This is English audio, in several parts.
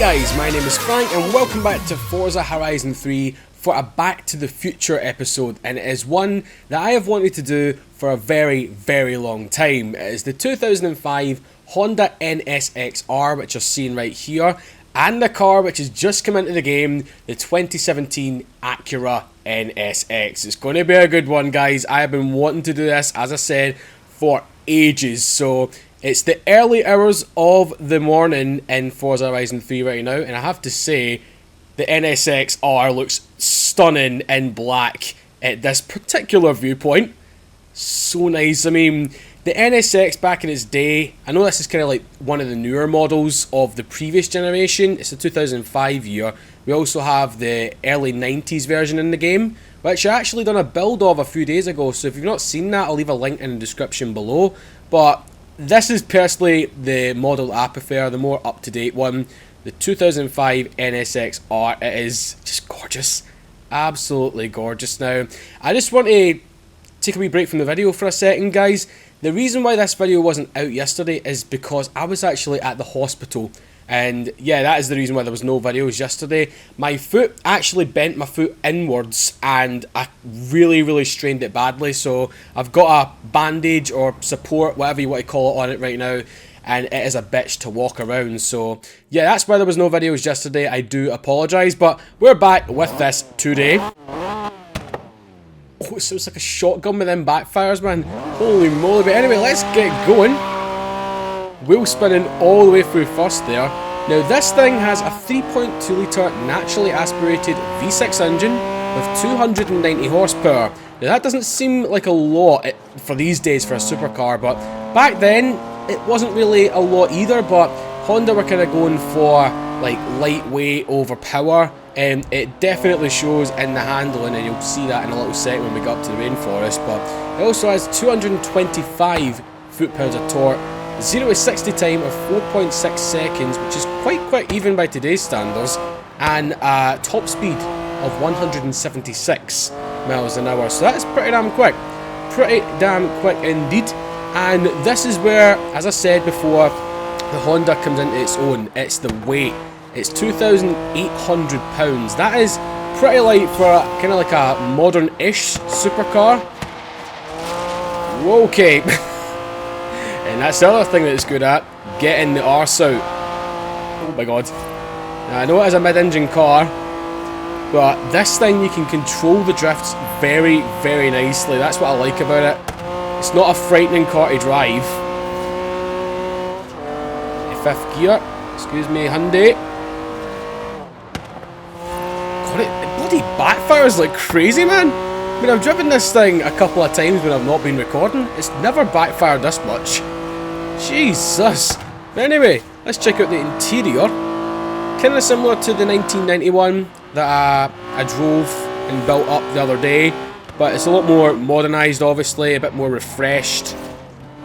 guys, my name is Frank and welcome back to Forza Horizon 3 for a Back to the Future episode, and it is one that I have wanted to do for a very long time. It is the 2005 Honda NSX R, which you're seeing right here, and the car which has just come into the game, the 2017 Acura NSX. It's going to be a good one, guys. I have been wanting to do this, as I said, for ages. So it's the early hours of the morning in Forza Horizon 3 right now, and I have to say, the NSX R looks stunning in black at this particular viewpoint. So nice. I mean, the NSX back in its day, I know this is kind of like one of the newer models of the previous generation. It's the 2005 year. We also have the early 90s version in the game, which I actually done a build of a few days ago. So if you've not seen that, I'll leave a link in the description below. But this is personally the model I prefer, the more up-to-date one. The 2005 NSX R. It is just gorgeous. Absolutely gorgeous. Now, I just want to take a wee break from the video for a second, guys. The reason why this video wasn't out yesterday is because I was actually at the hospital. And yeah, that is the reason why there was no videos yesterday. My foot actually bent my foot inwards and I really strained it badly. So I've got a bandage or support, whatever you want to call it, on it right now. And it is a bitch to walk around. So yeah, that's why there was no videos yesterday. I do apologise, but we're back with this today. Oh, it sounds like a shotgun with them backfires, man. Holy moly. But anyway, let's get going. Wheel spinning all the way through first there. Now this thing has a 3.2 litre naturally aspirated V6 engine with 290 horsepower. Now that doesn't seem like a lot for these days for a supercar, but back then it wasn't really a lot either. But Honda were kind of going for like lightweight over power, and it definitely shows in the handling, and you'll see that in a little second when we get up to the rainforest. But it also has 225 foot-pounds of torque, 0 to 60 time of 4.6 seconds, which is quite quick even by today's standards, and a top speed of 176 miles an hour. So that's pretty damn quick. Pretty damn quick indeed. And this is where, as I said before, the Honda comes into its own. It's the weight. It's 2,800 pounds. That is pretty light for kind of like a modern-ish supercar. Okay. And that's the other thing that it's good at, getting the arse out. Oh my god. Now, I know it is a mid-engine car, but this thing you can control the drifts very nicely. That's what I like about it. It's not a frightening car to drive. Fifth gear. Excuse me, Hyundai. God, it bloody backfires like crazy, man. I mean, I've driven this thing a couple of times when I've not been recording. It's never backfired this much. Jesus. But anyway, let's check out the interior. Kind of similar to the 1991 that I drove and built up the other day, but it's a lot more modernised, obviously, a bit more refreshed.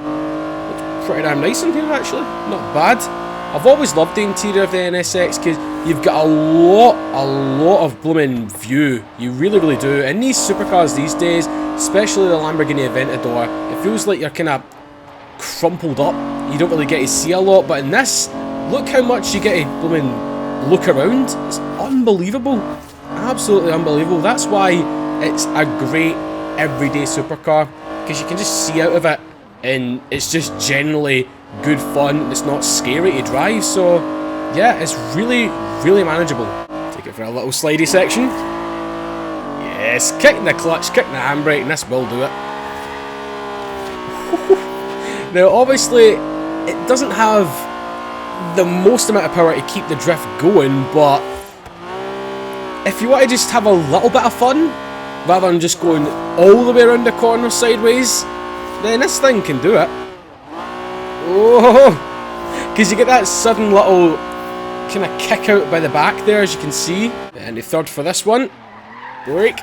Looks pretty damn nice in here, actually. Not bad. I've always loved the interior of the NSX because you've got a lot of blooming view. You really do. In these supercars these days, especially the Lamborghini Aventador, it feels like you're kind of crumpled up. You don't really get to see a lot, but in this, look how much you get to blooming look around. It's unbelievable. Absolutely unbelievable. That's why it's a great everyday supercar, because you can just see out of it, and it's just generally good fun. It's not scary to drive, so yeah, it's really manageable. Take it for a little slidey section. Yes, kicking the clutch, kicking the handbrake, and this will do it. Now obviously it doesn't have the most amount of power to keep the drift going, but if you want to just have a little bit of fun rather than just going all the way around the corner sideways, then this thing can do it. Oh, because you get that sudden little kind of kick out by the back there, as you can see. And the third for this one. Brake.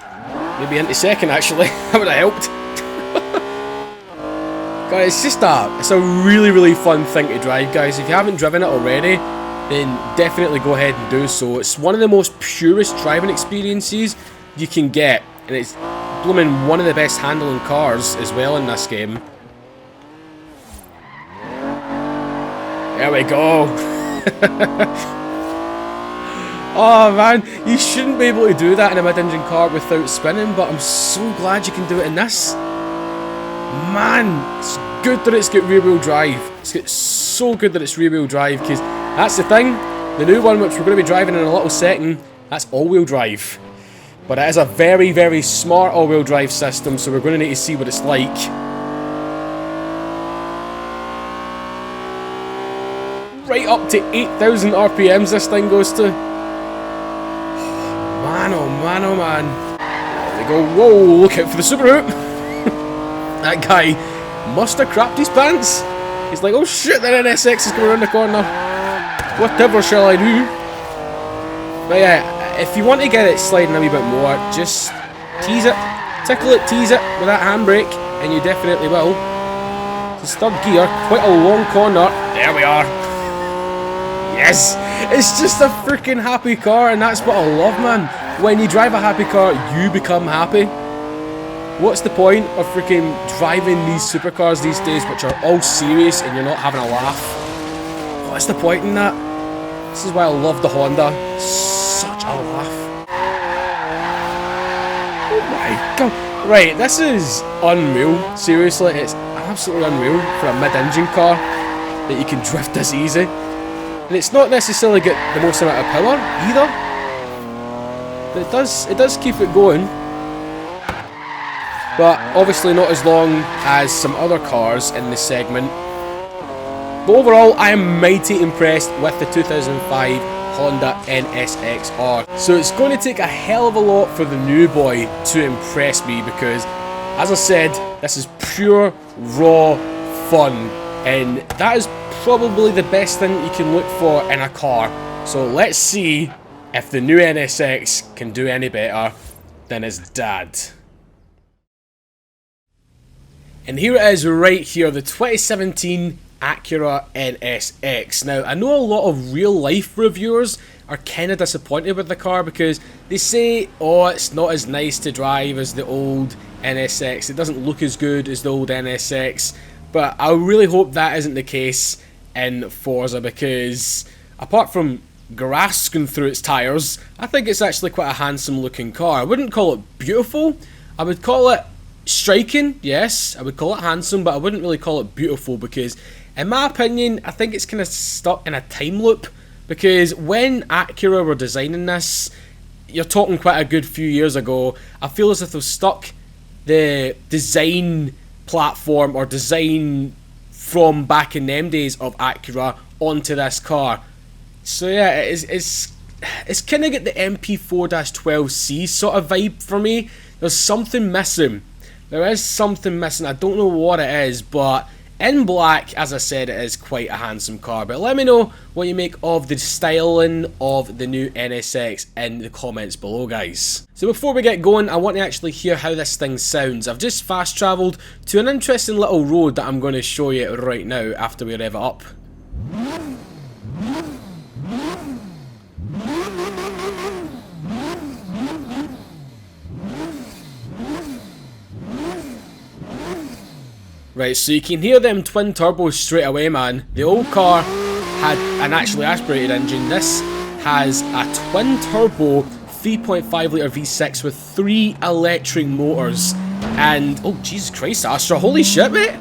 Maybe into second, actually. That would have helped. Guys, it's a really fun thing to drive, guys. If you haven't driven it already, then definitely go ahead and do so. It's one of the most purest driving experiences you can get, and it's blooming one of the best handling cars as well in this game. There we go. Oh man, you shouldn't be able to do that in a mid-engine car without spinning, but I'm so glad you can do it in this. Man, it's good that it's got rear-wheel drive. It's so good that it's rear-wheel drive, because that's the thing. The new one, which we're going to be driving in a little second, that's all-wheel drive. But it is a very, very smart all-wheel drive system, so we're going to need to see what it's like. Right up to 8,000 RPMs this thing goes to. Man, oh man, oh man. There we go. Whoa, look out for the super hoop. That guy must have crapped his pants. He's like, oh shit, that NSX is going around the corner. Whatever shall I do? But yeah, if you want to get it sliding a wee bit more, just tease it, tickle it, tease it with that handbrake, and you definitely will. It's third gear, quite a long corner. There we are. Yes! It's just a freaking happy car, and that's what I love, man. When you drive a happy car, you become happy. What's the point of freaking driving these supercars these days, which are all serious and you're not having a laugh? What's the point in that? This is why I love the Honda. Such a laugh. Oh my god. Right, this is unreal. Seriously, it's absolutely unreal for a mid-engine car that you can drift this easy. And it's not necessarily get the most amount of power either. But it does keep it going. But obviously not as long as some other cars in this segment. But overall, I am mighty impressed with the 2005 Honda NSX-R. So it's going to take a hell of a lot for the new boy to impress me, because, as I said, this is pure, raw fun. And that is probably the best thing you can look for in a car. So let's see if the new NSX can do any better than his dad. And here it is right here, the 2017 Acura NSX. Now, I know a lot of real life reviewers are kind of disappointed with the car because they say, oh, it's not as nice to drive as the old NSX. It doesn't look as good as the old NSX. But I really hope that isn't the case in Forza, because apart from grass going through its tyres, I think it's actually quite a handsome looking car. I wouldn't call it beautiful. I would call it striking, yes. I would call it handsome, but I wouldn't really call it beautiful, because in my opinion, I think it's kind of stuck in a time loop. Because when Acura were designing this, you're talking quite a good few years ago, I feel as if they've stuck the design platform or design from back in them days of Acura onto this car. So yeah, it's kind of got the Ep.4-12C sort of vibe for me. There's something missing. There is something missing. I don't know what it is, but in black, as I said, it is quite a handsome car. But let me know what you make of the styling of the new NSX in the comments below, guys. So before we get going, I want to actually hear how this thing sounds. I've just fast travelled to an interesting little road that I'm going to show you right now after we rev it up. Right, so you can hear them twin turbos straight away, man. The old car had an actually aspirated engine. This has a twin turbo 3.5 litre V6 with 3 electric motors. And, oh Jesus Christ, Astra, holy shit, mate!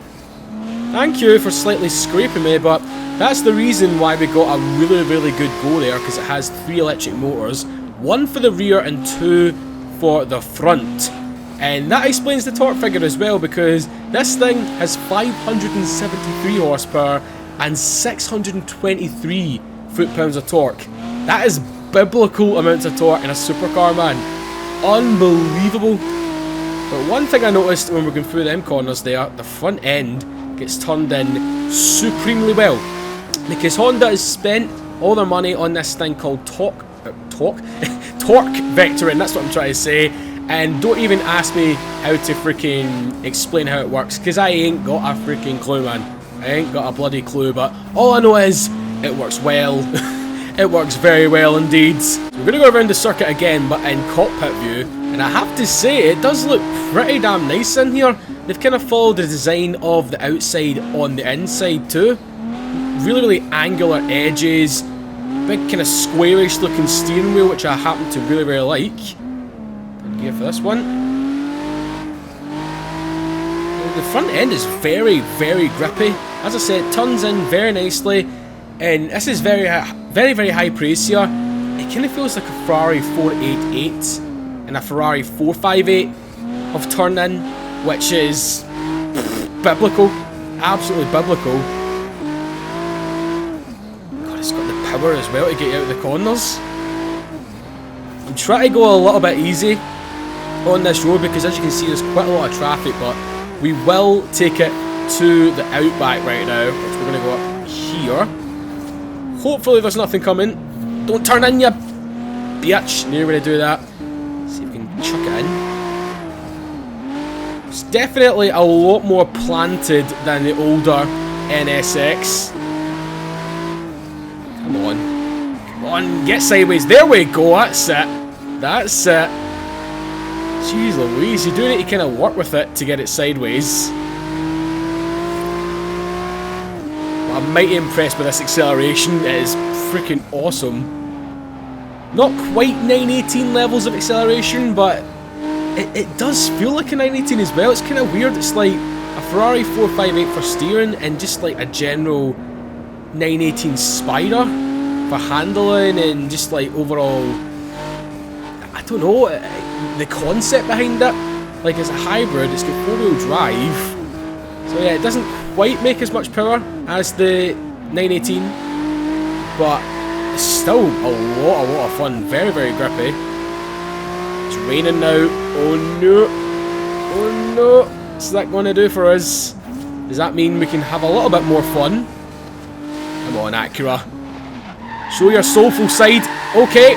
Thank you for slightly scraping me, but that's the reason why we got a really, really good go there, because it has 3 electric motors. 1 for the rear and 2 for the front. And that explains the torque figure as well, because this thing has 573 horsepower and 623 foot-pounds of torque. That is biblical amounts of torque in a supercar, man. Unbelievable. But one thing I noticed when we're going through them corners there, the front end gets turned in supremely well. Because Honda has spent all their money on this thing called torque vectoring, that's what I'm trying to say. And don't even ask me how to freaking explain how it works, because I ain't got a freaking clue, man. I ain't got a bloody clue, but all I know is it works well. It works very well indeed. So we're going to go around the circuit again, but in cockpit view. And I have to say, it does look pretty damn nice in here. They've kind of followed the design of the outside on the inside too. Really, really angular edges. Big kind of squarish looking steering wheel, which I happen to really, really like. Third gear for this one. The front end is very, very grippy. As I said, it turns in very nicely, and this is very, very high praise here. It kind of feels like a Ferrari 488 and a Ferrari 458 of turn in, which is biblical, absolutely biblical. God, it's got the power as well to get you out of the corners. I'm trying to go a little bit easy on this road because, as you can see, there's quite a lot of traffic, but we will take it to the outback right now, which we're going to go up here. Hopefully there's nothing coming. Don't turn in, you bitch. Knew you were going to do that. See if we can chuck it in. It's definitely a lot more planted than the older NSX. Come on. Come on, get sideways. There we go, that's it. That's it. Jeez Louise, you do need to kind of work with it to get it sideways. Well, I'm mighty impressed with this acceleration. It is freaking awesome. Not quite 918 levels of acceleration, but it does feel like a 918 as well. It's kind of weird. It's like a Ferrari 458 for steering and just like a general 918 Spider for handling and just like overall, I don't know, the concept behind it. Like, it's a hybrid, it's got 4-wheel drive, so yeah, it doesn't quite make as much power as the 918, but it's still a lot of fun. Very, very grippy. It's raining now. Oh no, oh no, what's that going to do for us? Does that mean we can have a little bit more fun? Come on, Acura, show your soulful side. Okay,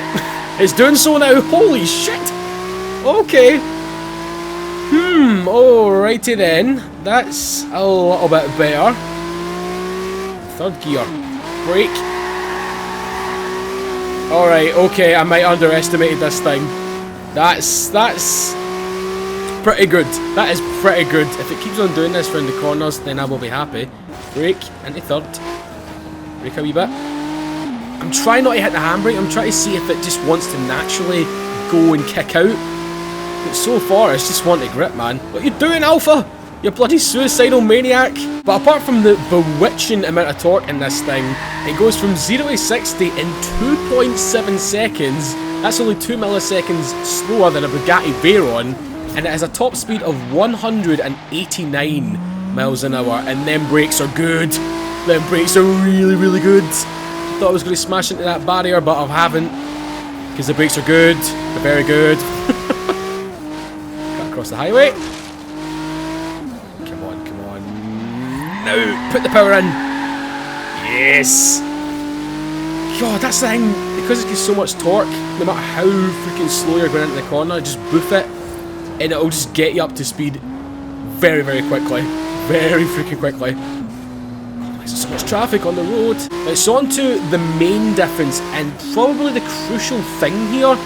it's doing so now. Holy shit. Okay. Alrighty then. That's a little bit better. Third gear. Brake. Alright, okay, I might underestimated this thing. That's pretty good. That is pretty good. If it keeps on doing this around the corners, then I will be happy. Brake into third. Brake a wee bit. I'm trying not to hit the handbrake. I'm trying to see if it just wants to naturally go and kick out. But so far, it's just one to grip, man. What you doing, Alpha? You bloody suicidal maniac. But apart from the bewitching amount of torque in this thing, it goes from 0 to 60 in 2.7 seconds. That's only 2 milliseconds slower than a Bugatti Veyron. And it has a top speed of 189 miles an hour. And them brakes are good. Them brakes are really, really good. I thought I was going to smash into that barrier, but I haven't. Because the brakes are good. They're very good. Across the highway. Come on, come on. Now, put the power in. Yes. God, that's the thing. Because it gets so much torque, no matter how freaking slow you're going into the corner, just boof it, and it'll just get you up to speed very, very quickly. Very freaking quickly. Oh, there's so much traffic on the road. It's on to the main difference, and probably the crucial thing here.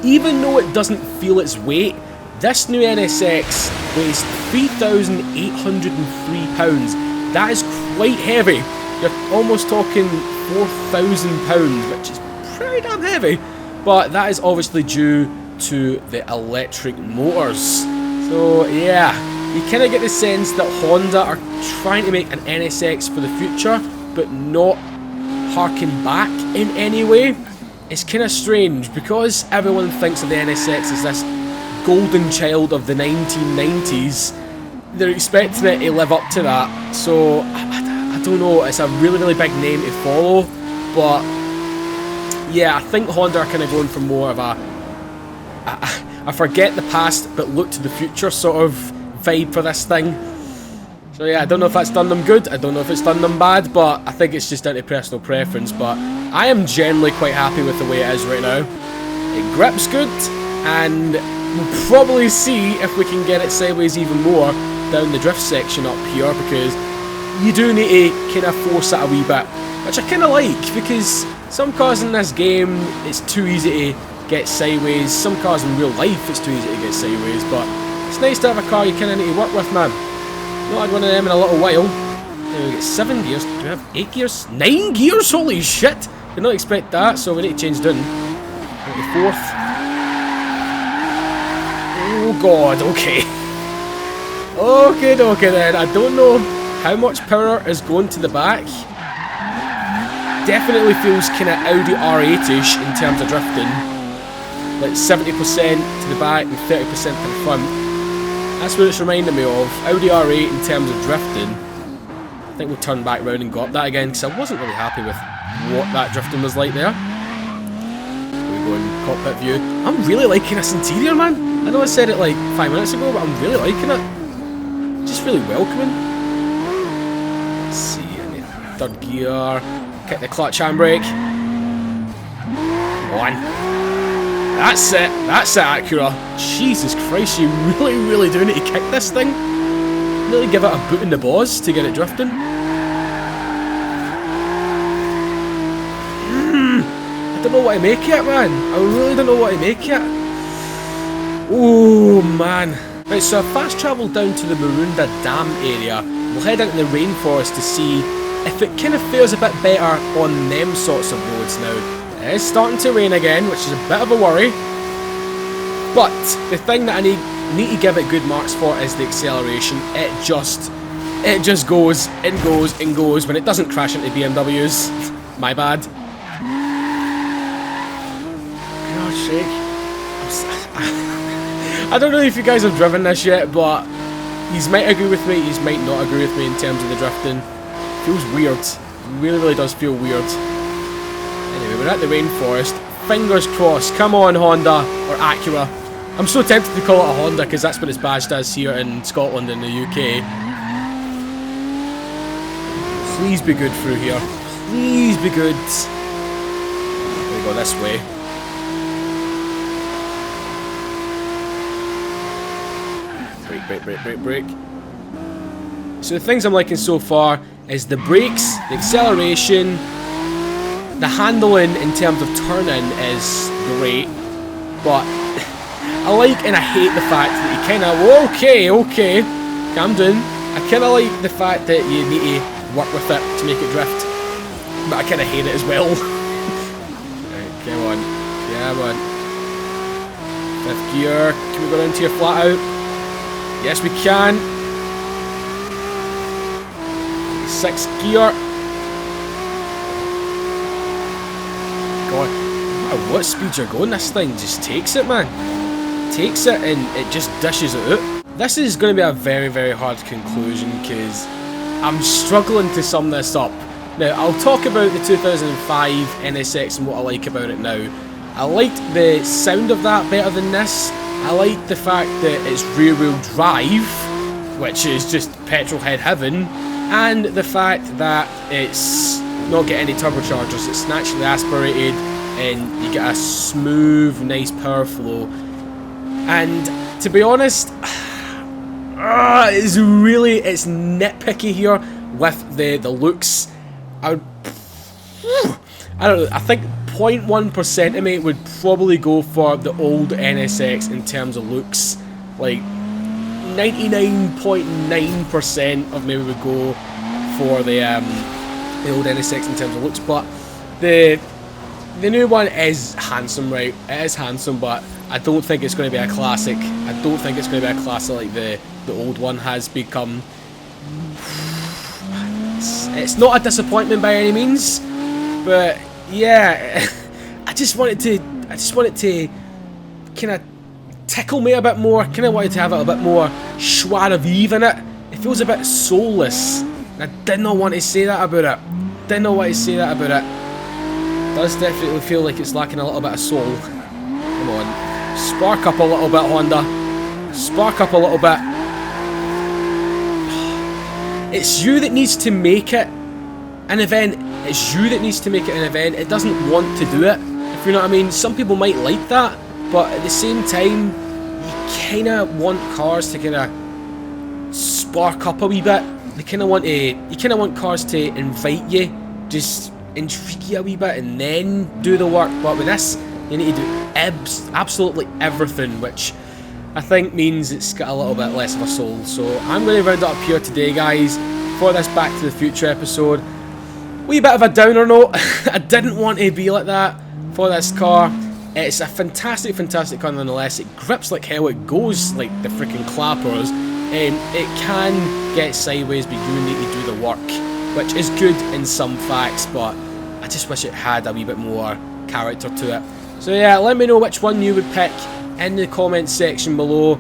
Even though it doesn't feel its weight, this new NSX weighs 3,803 pounds. That is quite heavy. You're almost talking 4,000 pounds, which is pretty damn heavy. But that is obviously due to the electric motors. So yeah, you kind of get the sense that Honda are trying to make an NSX for the future, but not harken back in any way. It's kind of strange because everyone thinks of the NSX as this golden child of the 1990s. They're expecting it to live up to that, so I don't know, it's a really, really big name to follow, but yeah, I think Honda are kind of going for more of a forget the past but look to the future sort of vibe for this thing. So yeah, I don't know if that's done them good, I don't know if it's done them bad, but I think it's just down to personal preference. But I am generally quite happy with the way it is right now. It grips good, and we'll probably see if we can get it sideways even more down the drift section up here, because you do need to kind of force it a wee bit, which I kind of like, because some cars in this game, it's too easy to get sideways. Some cars in real life, it's too easy to get sideways, but it's nice to have a car you kind of need to work with, man. Not had one of them in a little while. We get 7 gears. Do we have 8 gears? 9 gears? Holy shit! Did not expect that, so we need to change down. 24th. Oh god, okay. Okay then. I don't know how much power is going to the back. Definitely feels kind of Audi R8-ish in terms of drifting. Like 70% to the back and 30% to the front. That's what it's reminding me of. Audi R8 in terms of drifting. I think we'll turn back round and go up that again because I wasn't really happy with what that drifting was like there. We go in cockpit view. I'm really liking this interior, man. I know I said it like 5 minutes ago, but I'm really liking it. Just really welcoming. Let's see, in the third gear. Kick the clutch handbrake. Come on. That's it. That's it, Acura. Jesus Christ, you really do need to kick this thing. Really give it a boot in the balls to get it drifting. I don't know what to make it, man. I really don't know what to make it. Oh, man. Right, so I've fast travelled down to the Marunda Dam area. We'll head into the rainforest to see if it kind of fares a bit better on them sorts of roads now. It is starting to rain again, which is a bit of a worry. But the thing that I need to give it good marks for is the acceleration. It just goes and goes and goes when it doesn't crash into BMWs. My bad. God's sake. I don't know if you guys have driven this yet, but you might agree with me, you might not agree with me in terms of the drifting. Feels weird. Really does feel weird. Anyway, we're at the rainforest. Fingers crossed. Come on, Honda or Acura. I'm so tempted to call it a Honda because that's what it's badged as here in Scotland and the UK. Please be good through here. Please be good. We go this way. Brake. So the things I'm liking so far is the brakes, the acceleration, the handling in terms of turning is great, but I like and I hate the fact that you kind of, okay, calm down. I kind of like the fact that you need to work with it to make it drift, but I kind of hate it as well. Right, come on. 5th gear, can we go into your flat out? Yes, we can. 6th gear. God, no matter what speed you're going, this thing just takes it, man. Takes it and it just dishes it out. This is going to be a very hard conclusion because I'm struggling to sum this up. Now, I'll talk about the 2005 NSX and what I like about it now. I liked the sound of that better than this. I like the fact that it's rear wheel drive, which is just petrol head heaven, and the fact that it's not getting any turbochargers, it's naturally aspirated and you get a smooth, nice power flow. And to be honest, it's nitpicky here with the looks. I don't know, I think 0.1% of me would probably go for the old NSX in terms of looks. Like 99.9% of me would go for the old NSX in terms of looks, but the new one is handsome, right? It is handsome, but I don't think it's going to be a classic. I don't think it's going to be a classic like the old one has become. It's not a disappointment by any means, but yeah, I just wanted to kind of tickle me a bit more. Kind of wanted to have it a bit more joie de vivre in it. It feels a bit soulless. And I did not want to say that about it. It does definitely feel like it's lacking a little bit of soul. Come on, spark up a little bit, Honda. Spark up a little bit. It's you that needs to make it an event. It's you that needs to make it an event. It doesn't want to do it, if you know what I mean. Some people might like that, but at the same time, you kind of want cars to kind of spark up a wee bit. You kind of want cars to invite you, just intrigue you a wee bit, and then do the work. But with this, you need to do absolutely everything, which I think means it's got a little bit less of a soul. So I'm going to round it up here today, guys, for this Back to the Future episode. wee bit of a downer note. I didn't want to be like that for this car. It's a fantastic, fantastic car nonetheless. It grips like hell. It goes like the freaking clappers. It can get sideways, but you need to do the work, which is good in some facts, but I just wish it had a wee bit more character to it. So yeah, let me know which one you would pick in the comments section below.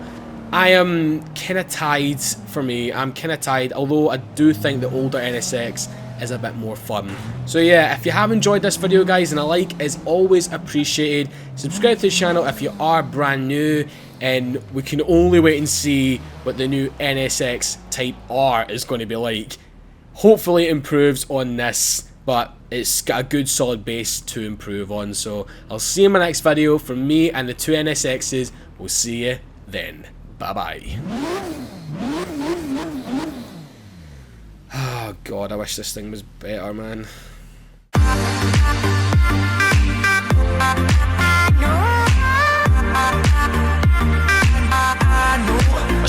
I am kind of tied for me. I'm kind of tied, although I do think the older NSX is a bit more fun. So yeah, if you have enjoyed this video, guys, and a like is always appreciated. Subscribe to the channel if you are brand new, and we can only wait and see what the new NSX Type R is going to be like. Hopefully it improves on this, but it's got a good solid base to improve on. So I'll see you in my next video. From me and the two NSXs, we'll see you then. Bye bye. Oh god, I wish this thing was better, man. I know.